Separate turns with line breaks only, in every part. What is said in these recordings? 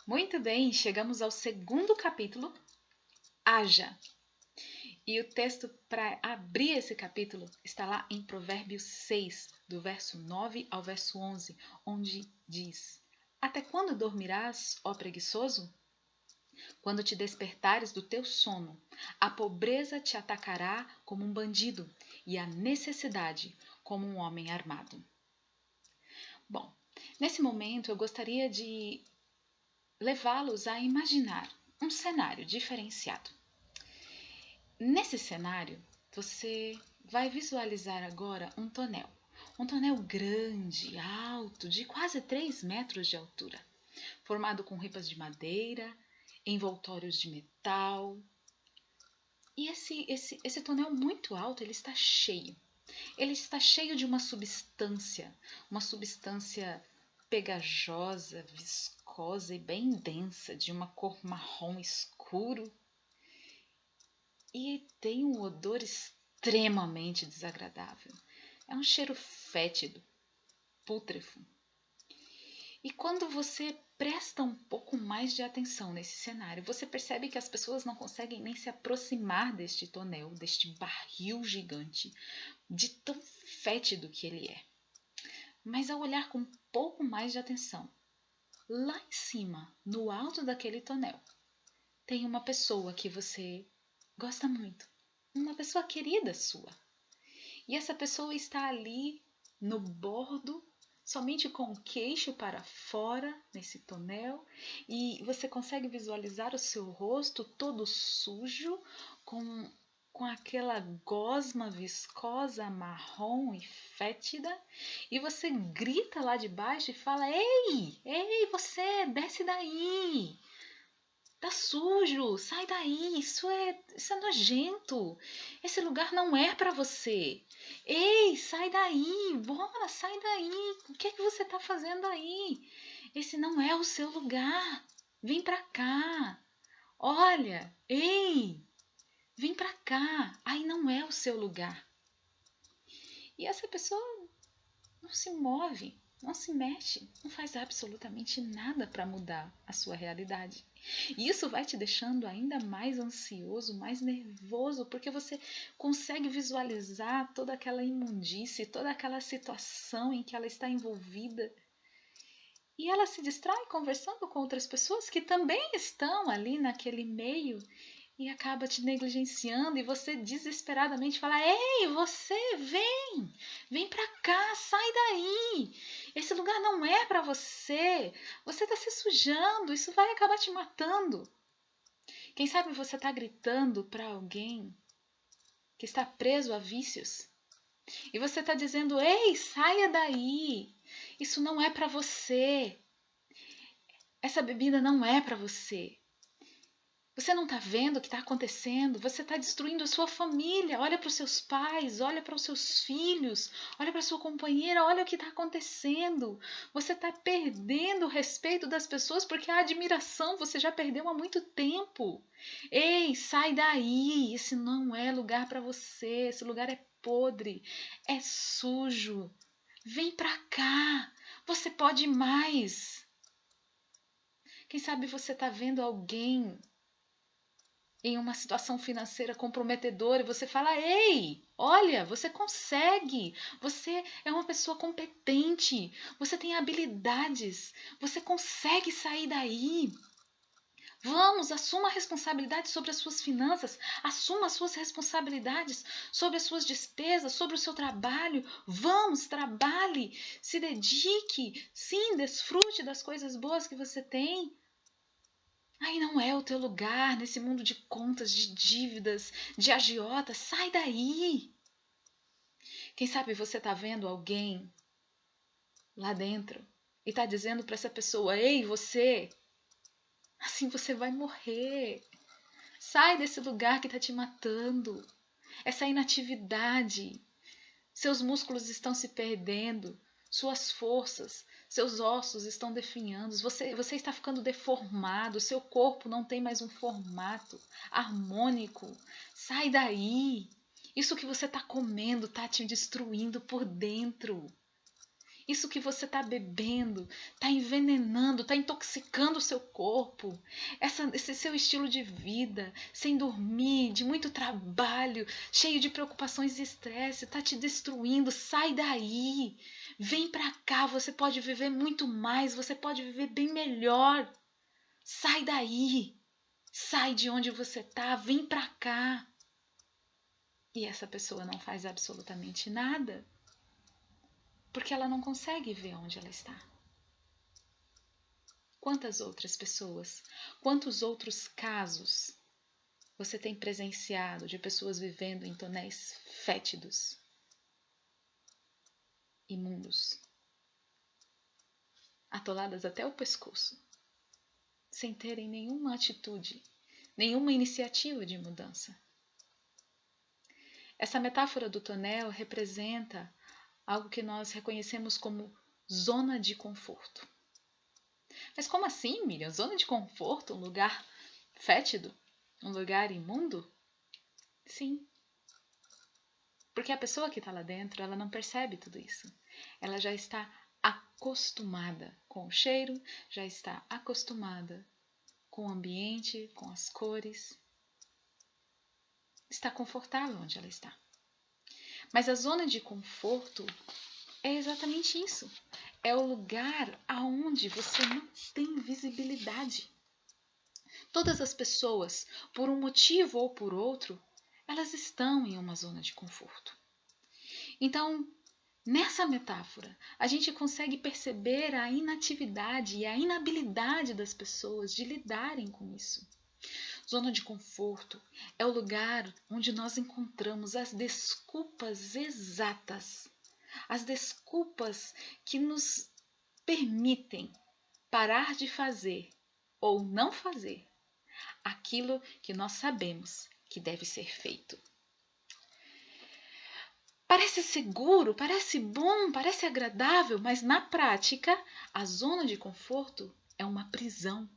Muito bem, chegamos ao segundo capítulo, Haja. E o texto para abrir esse capítulo está lá em Provérbios 6, do verso 9 ao verso 11, onde diz: Até quando dormirás, ó preguiçoso? Quando te despertares do teu sono, a pobreza te atacará como um bandido e a necessidade como um homem armado. Bom, nesse momento eu gostaria de levá-los a imaginar um cenário diferenciado. Nesse cenário, você vai visualizar agora um tonel. Um tonel grande, alto, de quase 3 metros de altura, formado com ripas de madeira, envoltórios de metal. E esse tonel muito alto, ele está cheio. Ele está cheio de uma substância pegajosa, viscosa e bem densa, de uma cor marrom escuro. E tem um odor extremamente desagradável. É um cheiro fétido, pútrefo. E quando você presta um pouco mais de atenção nesse cenário, você percebe que as pessoas não conseguem nem se aproximar deste tonel, deste barril gigante, de tão fétido que ele é. Mas ao olhar com um pouco mais de atenção, lá em cima, no alto daquele tonel, tem uma pessoa que você gosta muito, uma pessoa querida sua. E essa pessoa está ali no bordo, somente com o queixo para fora, nesse tonel, e você consegue visualizar o seu rosto todo sujo, com aquela gosma viscosa, marrom e fétida, e você grita lá de baixo e fala: Ei, você, desce daí! Tá sujo, sai daí, isso é nojento. Esse lugar não é para você. Ei, sai daí, bora, sai daí. O que é que você tá fazendo aí? Esse não é o seu lugar. Vem pra cá. Olha, ei, vem pra cá. Aí não é o seu lugar. E essa pessoa não se move, não se mexe, não faz absolutamente nada para mudar a sua realidade. E isso vai te deixando ainda mais ansioso, mais nervoso, porque você consegue visualizar toda aquela imundície, toda aquela situação em que ela está envolvida. E ela se distrai conversando com outras pessoas que também estão ali naquele meio e acaba te negligenciando e você desesperadamente fala: Ei, você, vem pra cá, sai daí, esse lugar não é pra você, você tá se sujando, isso vai acabar te matando. Quem sabe você tá gritando pra alguém que está preso a vícios e você tá dizendo: Ei, saia daí, isso não é pra você, essa bebida não é pra você. Você não está vendo o que está acontecendo? Você está destruindo a sua família. Olha para os seus pais, olha para os seus filhos, olha para a sua companheira, olha o que está acontecendo. Você está perdendo o respeito das pessoas porque a admiração você já perdeu há muito tempo. Ei, sai daí! Esse não é lugar para você. Esse lugar é podre, é sujo. Vem para cá. Você pode mais. Quem sabe você está vendo alguém em uma situação financeira comprometedora e você fala: Ei, olha, você consegue, você é uma pessoa competente, você tem habilidades, você consegue sair daí. Vamos, assuma a responsabilidade sobre as suas finanças, assuma as suas responsabilidades sobre as suas despesas, sobre o seu trabalho. Vamos, trabalhe, se dedique, sim, desfrute das coisas boas que você tem. Aí não é o teu lugar nesse mundo de contas, de dívidas, de agiota. Sai daí! Quem sabe você está vendo alguém lá dentro e está dizendo para essa pessoa: Ei, você, assim você vai morrer. Sai desse lugar que está te matando. Essa inatividade. Seus músculos estão se perdendo. Suas forças, seus ossos estão definhando, você está ficando deformado, seu corpo não tem mais um formato harmônico. Sai daí! Isso que você está comendo está te destruindo por dentro. Isso que você está bebendo, está envenenando, está intoxicando o seu corpo. Esse seu estilo de vida, sem dormir, de muito trabalho, cheio de preocupações e estresse, está te destruindo. Sai daí. Vem para cá, você pode viver muito mais, você pode viver bem melhor. Sai daí. Sai de onde você está, vem para cá. E essa pessoa não faz absolutamente nada, porque ela não consegue ver onde ela está. Quantas outras pessoas, quantos outros casos você tem presenciado de pessoas vivendo em tonéis fétidos, imundos, atoladas até o pescoço, sem terem nenhuma atitude, nenhuma iniciativa de mudança? Essa metáfora do tonel representa algo que nós reconhecemos como zona de conforto. Mas como assim, Miriam? Zona de conforto? Um lugar fétido? Um lugar imundo? Sim. Porque a pessoa que está lá dentro, ela não percebe tudo isso. Ela já está acostumada com o cheiro, já está acostumada com o ambiente, com as cores. Está confortável onde ela está. Mas a zona de conforto é exatamente isso. É o lugar aonde você não tem visibilidade. Todas as pessoas, por um motivo ou por outro, elas estão em uma zona de conforto. Então, nessa metáfora, a gente consegue perceber a inatividade e a inabilidade das pessoas de lidarem com isso. Zona de conforto é o lugar onde nós encontramos as desculpas exatas, as desculpas que nos permitem parar de fazer ou não fazer aquilo que nós sabemos que deve ser feito. Parece seguro, parece bom, parece agradável, mas na prática, a zona de conforto é uma prisão.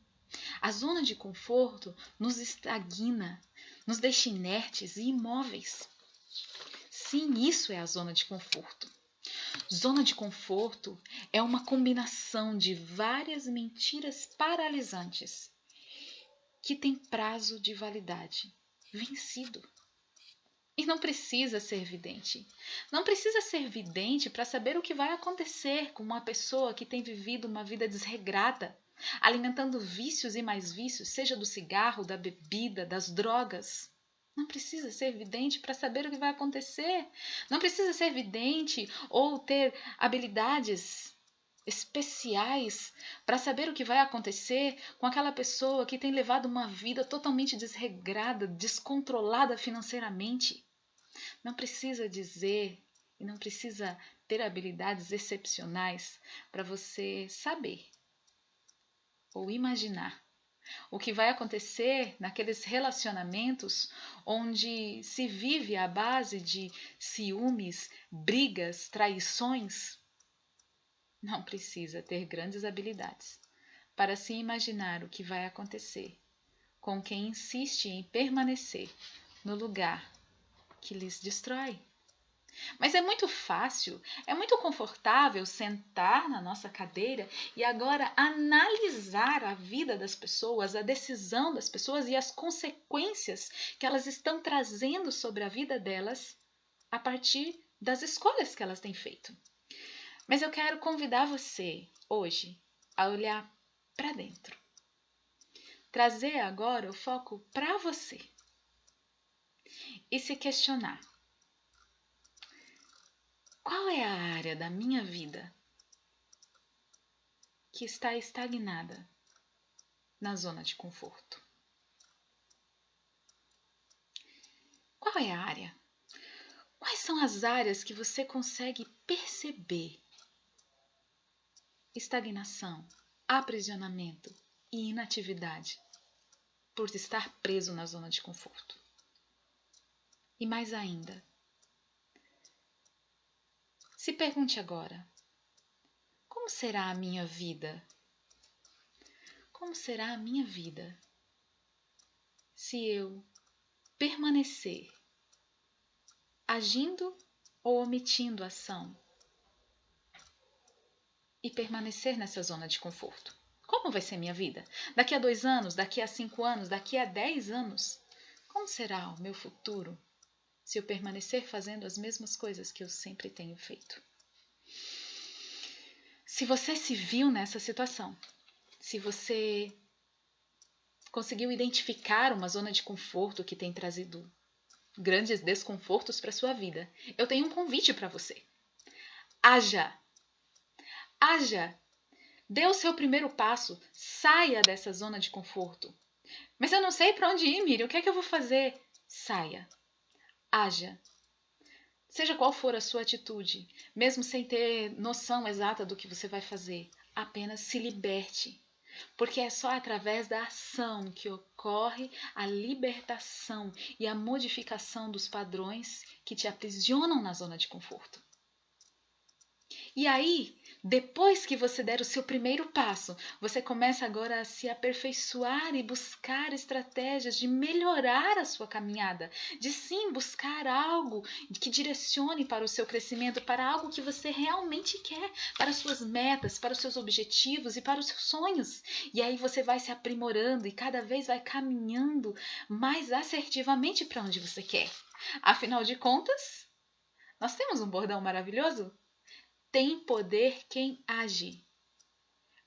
A zona de conforto nos estagna, nos deixa inertes e imóveis. Sim, isso é a zona de conforto. Zona de conforto é uma combinação de várias mentiras paralisantes que tem prazo de validade vencido. E não precisa ser vidente. Não precisa ser vidente para saber o que vai acontecer com uma pessoa que tem vivido uma vida desregrada, alimentando vícios e mais vícios, seja do cigarro, da bebida, das drogas. Não precisa ser vidente para saber o que vai acontecer. Não precisa ser vidente ou ter habilidades especiais para saber o que vai acontecer com aquela pessoa que tem levado uma vida totalmente desregrada, descontrolada financeiramente. Não precisa dizer e não precisa ter habilidades excepcionais para você saber ou imaginar o que vai acontecer naqueles relacionamentos onde se vive à base de ciúmes, brigas, traições. Não precisa ter grandes habilidades para se imaginar o que vai acontecer com quem insiste em permanecer no lugar que lhes destrói. Mas é muito fácil, é muito confortável sentar na nossa cadeira e agora analisar a vida das pessoas, a decisão das pessoas e as consequências que elas estão trazendo sobre a vida delas a partir das escolhas que elas têm feito. Mas eu quero convidar você hoje a olhar para dentro. Trazer agora o foco para você e se questionar: qual é a área da minha vida que está estagnada na zona de conforto? Qual é a área? Quais são as áreas que você consegue perceber estagnação, aprisionamento e inatividade por estar preso na zona de conforto? E mais ainda, se pergunte agora: como será a minha vida? Como será a minha vida se eu permanecer agindo ou omitindo ação e permanecer nessa zona de conforto? Como vai ser minha vida? Daqui a 2 anos, daqui a 5 anos, daqui a 10 anos? Como será o meu futuro se eu permanecer fazendo as mesmas coisas que eu sempre tenho feito? Se você se viu nessa situação, se você conseguiu identificar uma zona de conforto que tem trazido grandes desconfortos para sua vida, eu tenho um convite para você. Haja! Haja! Dê o seu primeiro passo, saia dessa zona de conforto. Mas eu não sei para onde ir, Miriam, o que é que eu vou fazer? Saia, haja. Seja qual for a sua atitude, mesmo sem ter noção exata do que você vai fazer, apenas se liberte. Porque é só através da ação que ocorre a libertação e a modificação dos padrões que te aprisionam na zona de conforto. E aí, depois que você der o seu primeiro passo, você começa agora a se aperfeiçoar e buscar estratégias de melhorar a sua caminhada, de sim buscar algo que direcione para o seu crescimento, para algo que você realmente quer, para as suas metas, para os seus objetivos e para os seus sonhos. E aí você vai se aprimorando e cada vez vai caminhando mais assertivamente para onde você quer. Afinal de contas, nós temos um bordão maravilhoso. Tem poder quem age.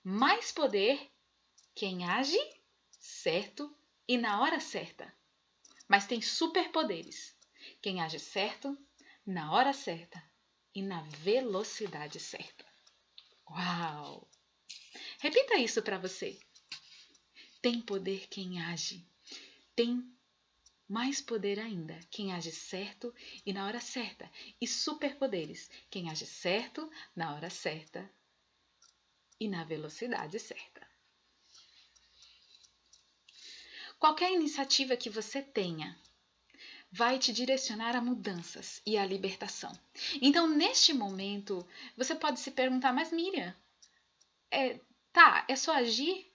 Mais poder quem age certo e na hora certa. Mas tem superpoderes quem age certo, na hora certa e na velocidade certa. Uau! Repita isso para você. Tem poder quem age. Tem mais poder ainda quem age certo e na hora certa. E superpoderes quem age certo, na hora certa e na velocidade certa. Qualquer iniciativa que você tenha vai te direcionar a mudanças e a libertação. Então, neste momento, você pode se perguntar, mas Miriam, é só agir?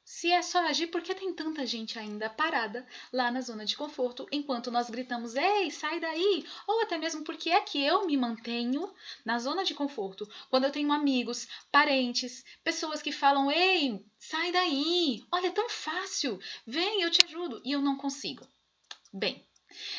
Se é só agir, por que tem tanta gente ainda parada lá na zona de conforto enquanto nós gritamos, ei, sai daí? Ou até mesmo porque é que eu me mantenho na zona de conforto quando eu tenho amigos, parentes, pessoas que falam, ei, sai daí, olha, é tão fácil, vem, eu te ajudo, e eu não consigo. Bem,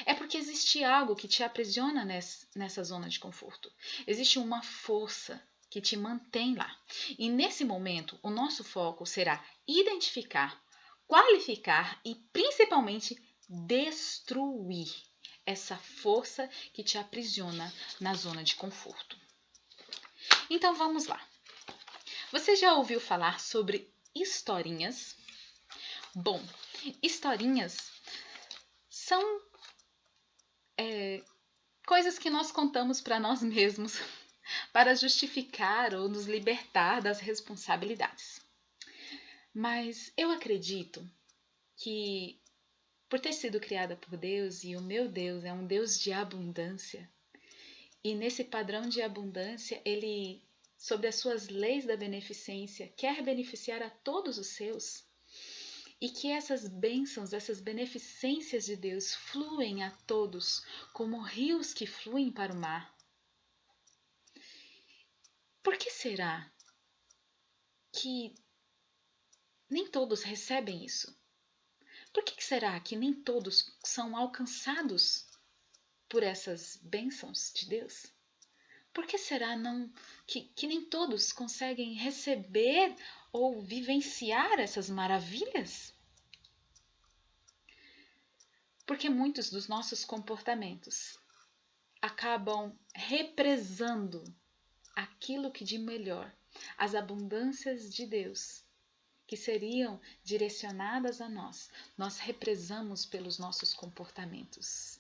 é porque existe algo que te aprisiona nessa zona de conforto. Existe uma força que te mantém lá. E nesse momento, o nosso foco será identificar, qualificar e principalmente destruir essa força que te aprisiona na zona de conforto. Então vamos lá. Você já ouviu falar sobre historinhas? Bom, historinhas são coisas que nós contamos para nós mesmos para justificar ou nos libertar das responsabilidades. Mas eu acredito que, por ter sido criada por Deus, e o meu Deus é um Deus de abundância, e nesse padrão de abundância, Ele, sobre as suas leis da beneficência, quer beneficiar a todos os seus, e que essas bênçãos, essas beneficências de Deus fluem a todos como rios que fluem para o mar. Por que será que nem todos recebem isso? Por que será que nem todos são alcançados por essas bênçãos de Deus? Por que será que nem todos conseguem receber ou vivenciar essas maravilhas? Porque muitos dos nossos comportamentos acabam represando aquilo que de melhor, as abundâncias de Deus, que seriam direcionadas a nós represamos pelos nossos comportamentos.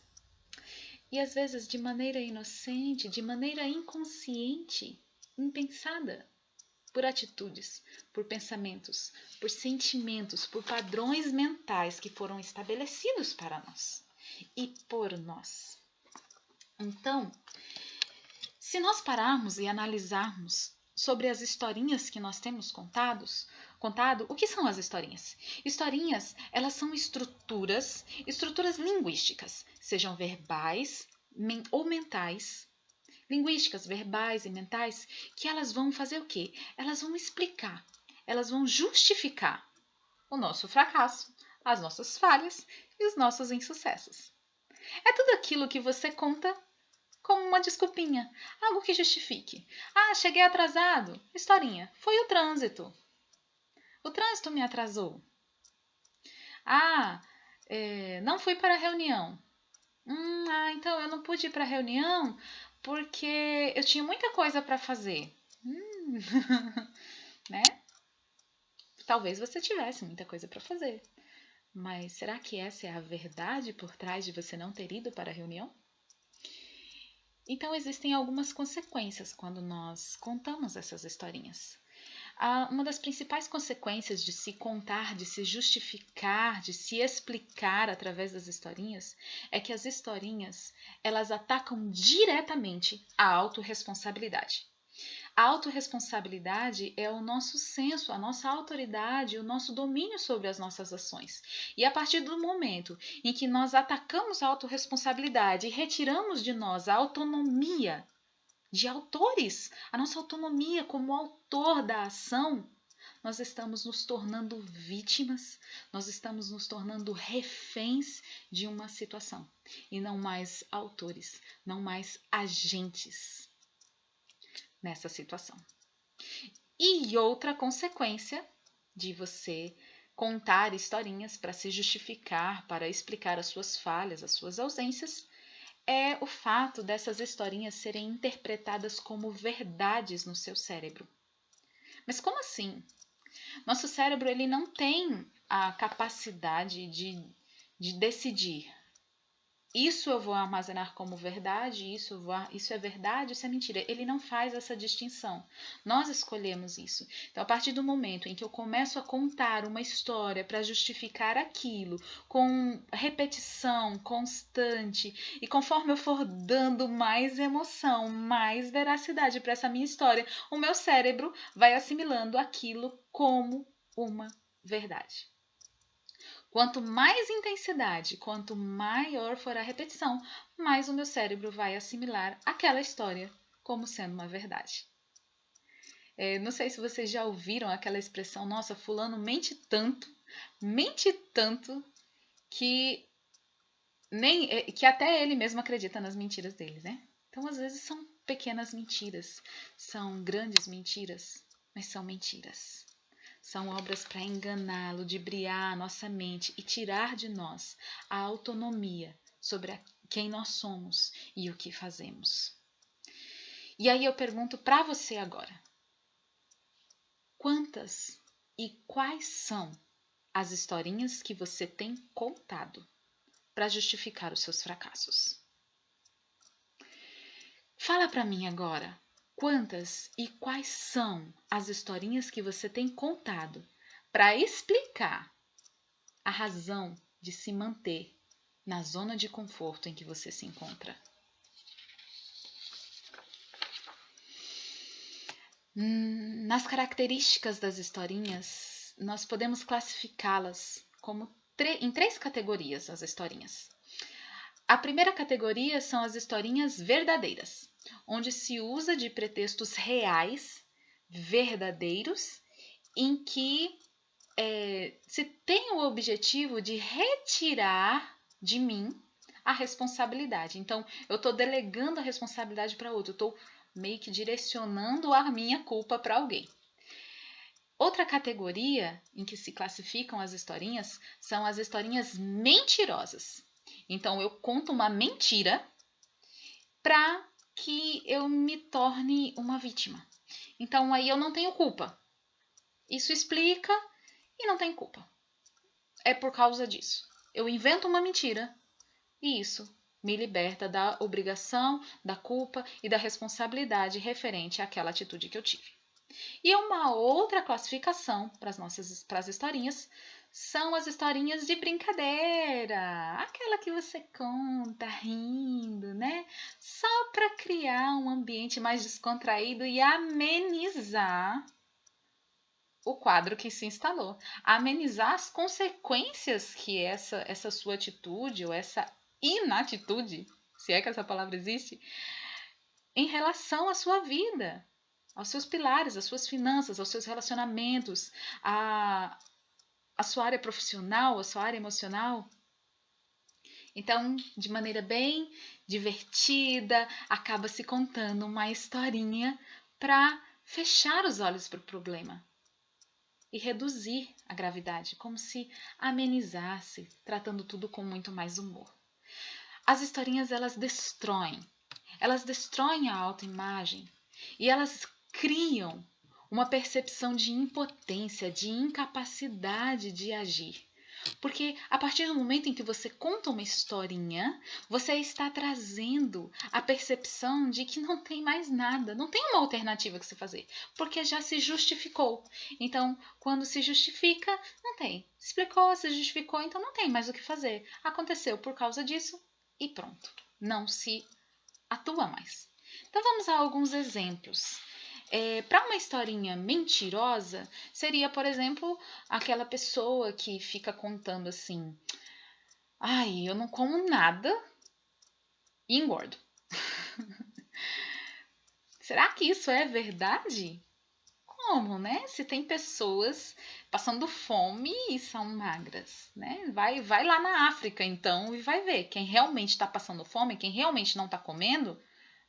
E às vezes de maneira inocente, de maneira inconsciente, impensada, por atitudes, por pensamentos, por sentimentos, por padrões mentais que foram estabelecidos para nós e por nós. Então, se nós pararmos e analisarmos sobre as historinhas que nós temos contado, o que são as historinhas? Historinhas, elas são estruturas linguísticas, sejam verbais ou mentais, linguísticas, verbais e mentais, que elas vão fazer o quê? Elas vão explicar, elas vão justificar o nosso fracasso, as nossas falhas e os nossos insucessos. É tudo aquilo que você conta como uma desculpinha, algo que justifique. Ah, cheguei atrasado. Historinha. Foi o trânsito. O trânsito me atrasou. Ah, não fui para a reunião. Então eu não pude ir para a reunião porque eu tinha muita coisa para fazer. Né? Talvez você tivesse muita coisa para fazer. Mas será que essa é a verdade por trás de você não ter ido para a reunião? Então, existem algumas consequências quando nós contamos essas historinhas. Uma das principais consequências de se contar, de se justificar, de se explicar através das historinhas, é que as historinhas, elas atacam diretamente a autorresponsabilidade. A autorresponsabilidade é o nosso senso, a nossa autoridade, o nosso domínio sobre as nossas ações. E a partir do momento em que nós atacamos a autorresponsabilidade e retiramos de nós a autonomia de autores, a nossa autonomia como autor da ação, nós estamos nos tornando vítimas, nós estamos nos tornando reféns de uma situação e não mais autores, não mais agentes nessa situação. E outra consequência de você contar historinhas para se justificar, para explicar as suas falhas, as suas ausências, é o fato dessas historinhas serem interpretadas como verdades no seu cérebro. Mas como assim? Nosso cérebro ele não tem a capacidade de decidir. Isso eu vou armazenar como verdade, isso é verdade, isso é mentira. Ele não faz essa distinção. Nós escolhemos isso. Então, a partir do momento em que eu começo a contar uma história para justificar aquilo, com repetição constante, e conforme eu for dando mais emoção, mais veracidade para essa minha história, o meu cérebro vai assimilando aquilo como uma verdade. Quanto mais intensidade, quanto maior for a repetição, mais o meu cérebro vai assimilar aquela história como sendo uma verdade. Não sei se vocês já ouviram aquela expressão, nossa, fulano mente tanto que até ele mesmo acredita nas mentiras dele, né? Então, às vezes são pequenas mentiras, são grandes mentiras, mas são mentiras. São obras para enganar, ludibriar a nossa mente e tirar de nós a autonomia sobre quem nós somos e o que fazemos. E aí eu pergunto para você agora: quantas e quais são as historinhas que você tem contado para justificar os seus fracassos? Fala para mim agora. Quantas e quais são as historinhas que você tem contado para explicar a razão de se manter na zona de conforto em que você se encontra? Nas características das historinhas, nós podemos classificá-las em 3 categorias, as historinhas. A primeira categoria são as historinhas verdadeiras, onde se usa de pretextos reais, verdadeiros, em que se tem o objetivo de retirar de mim a responsabilidade. Então, eu estou delegando a responsabilidade para outro, eu estou meio que direcionando a minha culpa para alguém. Outra categoria em que se classificam as historinhas são as historinhas mentirosas. Então, eu conto uma mentira para que eu me torne uma vítima. Então, aí eu não tenho culpa. Isso explica e não tem culpa. É por causa disso. Eu invento uma mentira e isso me liberta da obrigação, da culpa e da responsabilidade referente àquela atitude que eu tive. E uma outra classificação para as historinhas são as historinhas de brincadeira, aquela que você conta rindo, né? Só para criar um ambiente mais descontraído e amenizar o quadro que se instalou, amenizar as consequências que essa sua atitude ou essa inatitude, se é que essa palavra existe, em relação à sua vida, aos seus pilares, às suas finanças, aos seus relacionamentos, à sua área profissional, à sua área emocional. Então, de maneira bem divertida, acaba se contando uma historinha para fechar os olhos para o problema e reduzir a gravidade, como se amenizasse, tratando tudo com muito mais humor. As historinhas, elas destroem a autoimagem e elas criam uma percepção de impotência, de incapacidade de agir. Porque a partir do momento em que você conta uma historinha, você está trazendo a percepção de que não tem mais nada, não tem uma alternativa que se fazer, porque já se justificou. Então, quando se justifica, não tem. Explicou, se justificou, então não tem mais o que fazer. Aconteceu por causa disso e pronto. Não se atua mais. Então vamos a alguns exemplos. Para uma historinha mentirosa, seria, por exemplo, aquela pessoa que fica contando assim: ai, eu não como nada e engordo. Será que isso é verdade? Como, né? Se tem pessoas passando fome e são magras, né? Vai lá na África, então, e vai ver. Quem realmente está passando fome, quem realmente não está comendo,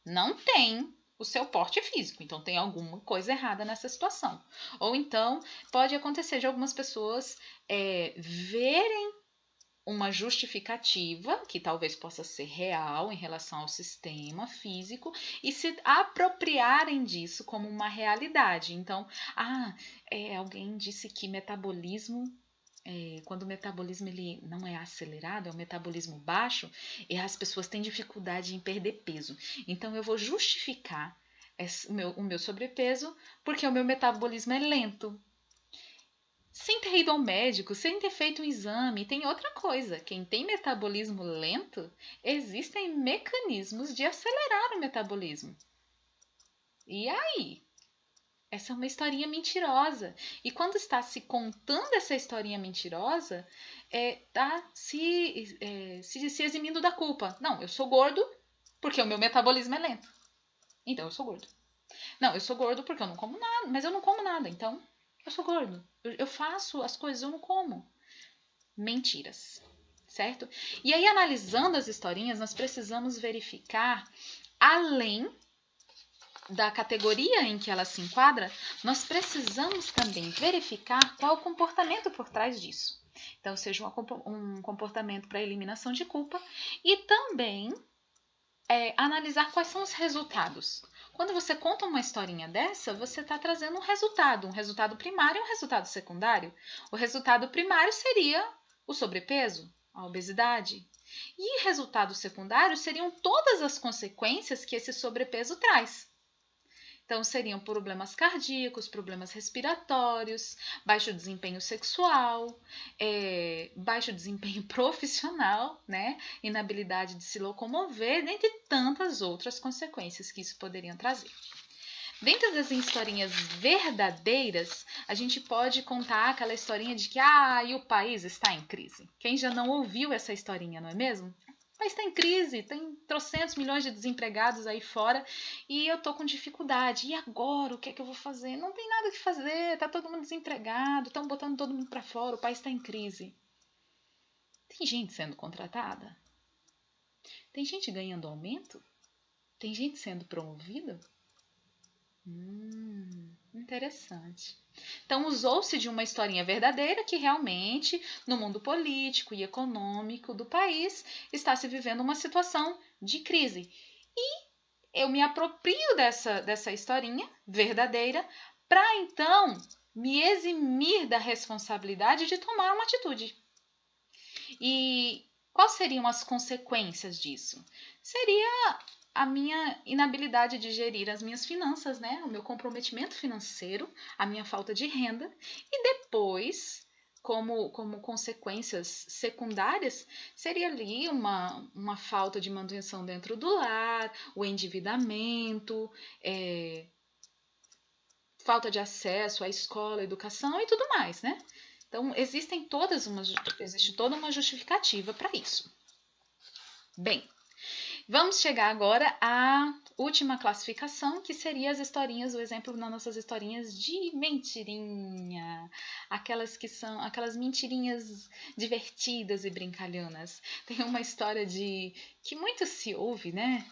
não tem o seu porte físico, então tem alguma coisa errada nessa situação. Ou então pode acontecer de algumas pessoas verem uma justificativa, que talvez possa ser real em relação ao sistema físico, e se apropriarem disso como uma realidade. Então, alguém disse que metabolismo quando o metabolismo ele não é acelerado, é um metabolismo baixo, e as pessoas têm dificuldade em perder peso. Então eu vou justificar o meu sobrepeso porque o meu metabolismo é lento. Sem ter ido ao médico, sem ter feito um exame, tem outra coisa. Quem tem metabolismo lento, existem mecanismos de acelerar o metabolismo. E aí? Essa é uma historinha mentirosa. E quando está se contando essa historinha mentirosa, está se eximindo da culpa. Não, eu sou gordo porque o meu metabolismo é lento. Então eu sou gordo. Não, eu sou gordo porque eu não como nada, mas eu não como nada, então eu sou gordo. Eu faço as coisas, eu não como. Mentiras, certo? E aí, analisando as historinhas, nós precisamos verificar, além da categoria em que ela se enquadra, nós precisamos também verificar qual o comportamento por trás disso. Então, seja um comportamento para eliminação de culpa e também analisar quais são os resultados. Quando você conta uma historinha dessa, você está trazendo um resultado primário e um resultado secundário. O resultado primário seria o sobrepeso, a obesidade. E resultado secundário seriam todas as consequências que esse sobrepeso traz. Então, seriam problemas cardíacos, problemas respiratórios, baixo desempenho sexual, baixo desempenho profissional, né? Inabilidade de se locomover, dentre tantas outras consequências que isso poderiam trazer. Dentro das historinhas verdadeiras, a gente pode contar aquela historinha de que e o país está em crise. Quem já não ouviu essa historinha, não é mesmo? O país está em crise, tem trocentos milhões de desempregados aí fora e eu tô com dificuldade. E agora, o que é que eu vou fazer? Não tem nada que fazer, tá todo mundo desempregado, estão botando todo mundo para fora, o país está em crise. Tem gente sendo contratada? Tem gente ganhando aumento? Tem gente sendo promovida? Interessante. Então, usou-se de uma historinha verdadeira que realmente, no mundo político e econômico do país, está se vivendo uma situação de crise. E eu me aproprio dessa historinha verdadeira para, então, me eximir da responsabilidade de tomar uma atitude. E quais seriam as consequências disso? Seria a minha inabilidade de gerir as minhas finanças, né? O meu comprometimento financeiro, a minha falta de renda e depois, como consequências secundárias, seria ali uma falta de manutenção dentro do lar, o endividamento, falta de acesso à escola, à educação e tudo mais, né? Então, existe toda uma justificativa para isso. Bem, Vamos chegar agora à última classificação, que seria as historinhas, o exemplo das nossas historinhas de mentirinha. Aquelas que são aquelas mentirinhas divertidas e brincalhonas. Tem uma história que muito se ouve, né?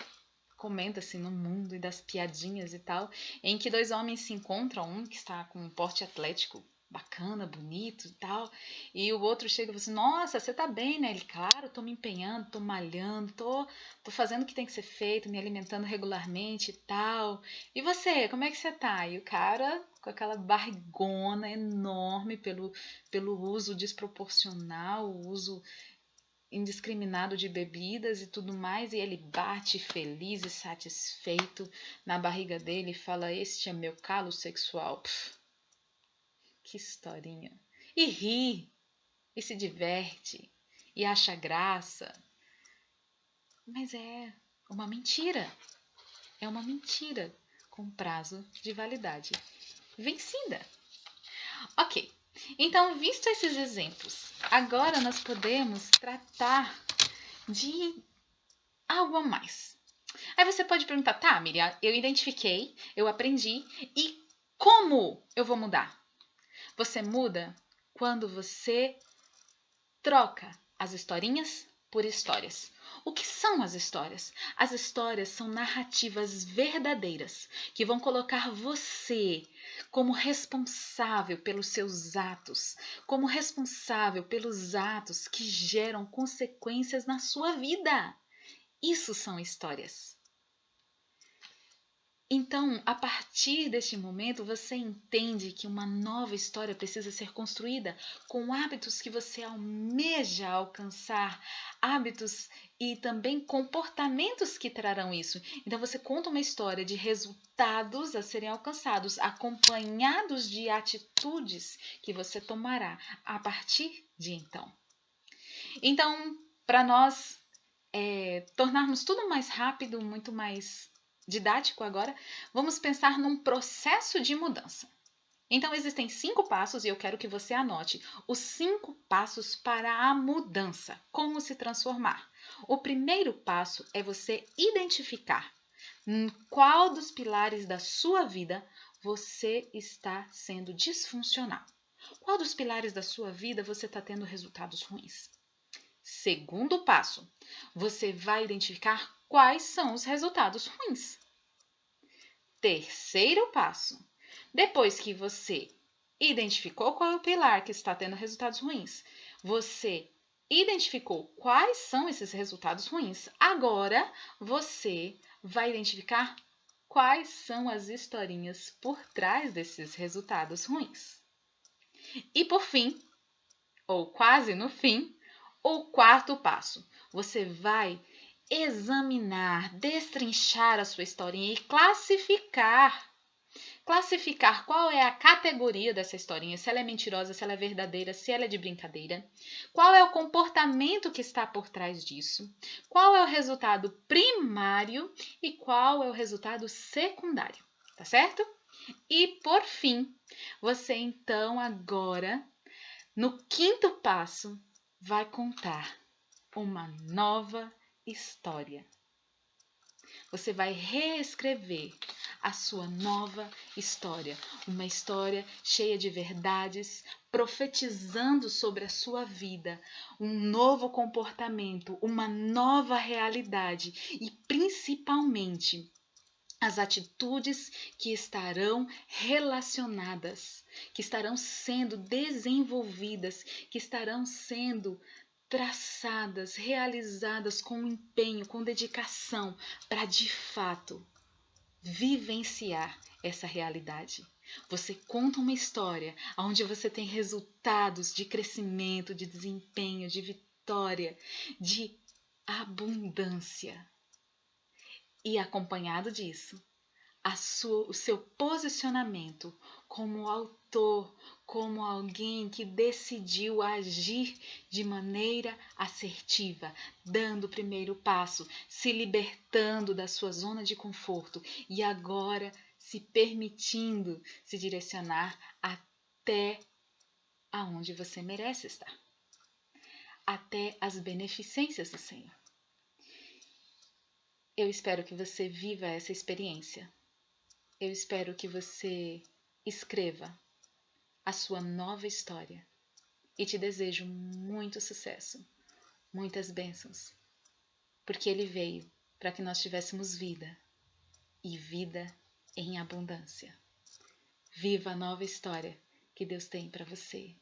Comenta-se no mundo e das piadinhas e tal, em que dois homens se encontram, um que está com um porte atlético bacana, bonito e tal, e o outro chega e fala assim, nossa, você tá bem, né? Ele, claro, tô me empenhando, tô malhando, tô fazendo o que tem que ser feito, me alimentando regularmente e tal. E você, como é que você tá? E o cara, com aquela barrigona enorme pelo uso desproporcional, o uso indiscriminado de bebidas e tudo mais, e ele bate feliz e satisfeito na barriga dele e fala: Este é meu calo sexual. Pff, que historinha! E ri, e se diverte, e acha graça. Mas é uma mentira. É uma mentira com prazo de validade vencida. Ok, então, visto esses exemplos, agora nós podemos tratar de algo a mais. Aí você pode perguntar, tá, Miriam, eu identifiquei, eu aprendi, e como eu vou mudar? Você muda quando você troca as historinhas por histórias. O que são as histórias? As histórias são narrativas verdadeiras que vão colocar você como responsável pelos seus atos, como responsável pelos atos que geram consequências na sua vida. Isso são histórias. Então, a partir deste momento, você entende que uma nova história precisa ser construída com hábitos que você almeja alcançar, hábitos e também comportamentos que trarão isso. Então, você conta uma história de resultados a serem alcançados, acompanhados de atitudes que você tomará a partir de então. Então, para nós tornarmos tudo mais rápido, muito mais didático agora, vamos pensar num processo de mudança. Então, existem 5 passos e eu quero que você anote os 5 passos para a mudança. Como se transformar. O primeiro passo é você identificar em qual dos pilares da sua vida você está sendo disfuncional. Qual dos pilares da sua vida você está tendo resultados ruins? Segundo passo, você vai identificar quais são os resultados ruins. Terceiro passo, depois que você identificou qual é o pilar que está tendo resultados ruins, você identificou quais são esses resultados ruins, agora você vai identificar quais são as historinhas por trás desses resultados ruins. E por fim, ou quase no fim, o quarto passo, você vai examinar, destrinchar a sua historinha e classificar. Classificar qual é a categoria dessa historinha, se ela é mentirosa, se ela é verdadeira, se ela é de brincadeira. Qual é o comportamento que está por trás disso? Qual é o resultado primário e qual é o resultado secundário, tá certo? E por fim, você então agora, no quinto passo, vai contar uma nova história. Você vai reescrever a sua nova história, uma história cheia de verdades, profetizando sobre a sua vida, um novo comportamento, uma nova realidade e principalmente as atitudes que estarão relacionadas, que estarão sendo desenvolvidas, que estarão sendo traçadas, realizadas com empenho, com dedicação, para de fato vivenciar essa realidade. Você conta uma história onde você tem resultados de crescimento, de desempenho, de vitória, de abundância. E acompanhado disso, o seu posicionamento como autor, como alguém que decidiu agir de maneira assertiva, dando o primeiro passo, se libertando da sua zona de conforto e agora se permitindo se direcionar até aonde você merece estar, até as beneficências do Senhor. Eu espero que você viva essa experiência. Eu espero que você escreva a sua nova história. E te desejo muito sucesso, muitas bênçãos, porque ele veio para que nós tivéssemos vida e vida em abundância. Viva a nova história que Deus tem para você.